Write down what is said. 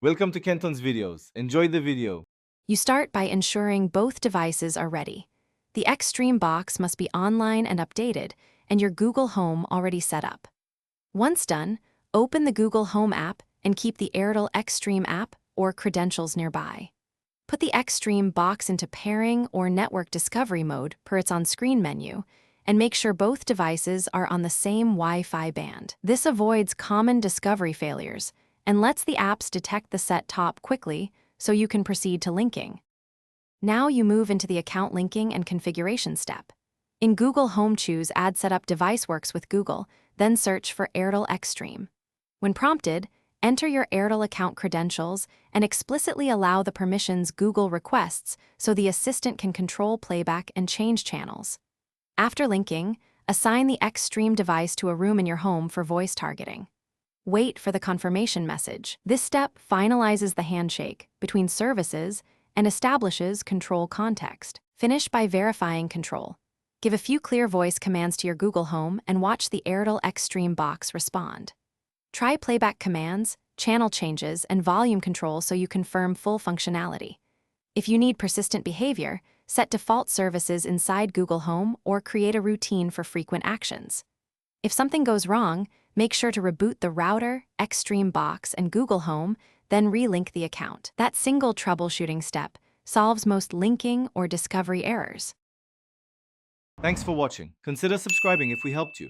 Welcome to Kenton's videos. Enjoy the video. You start by ensuring both devices are ready. The Xstream box must be online and updated, and your Google Home already set up. Once done, open the Google Home app and keep the Airtel Xstream app or credentials nearby. Put the Xstream box into pairing or network discovery mode per its on-screen menu, and make sure both devices are on the same Wi-Fi band. This avoids common discovery failures and lets the apps detect the set-top quickly so you can proceed to linking. Now you move into the account linking and configuration step. In Google Home, choose Add Setup Device Works with Google, then search for Airtel Xstream. When prompted, enter your Airtel account credentials and explicitly allow the permissions Google requests so the assistant can control playback and change channels. After linking, assign the Xstream device to a room in your home for voice targeting. Wait for the confirmation message. This step finalizes the handshake between services and establishes control context. Finish by verifying control. Give a few clear voice commands to your Google Home and watch the Airtel Xstream box respond. Try playback commands, channel changes, and volume control so you confirm full functionality. If you need persistent behavior, set default services inside Google Home or create a routine for frequent actions. If something goes wrong, make sure to reboot the router, Xstream box, and Google Home, then relink the account. That single troubleshooting step solves most linking or discovery errors. Thanks for watching. Consider subscribing if we helped you.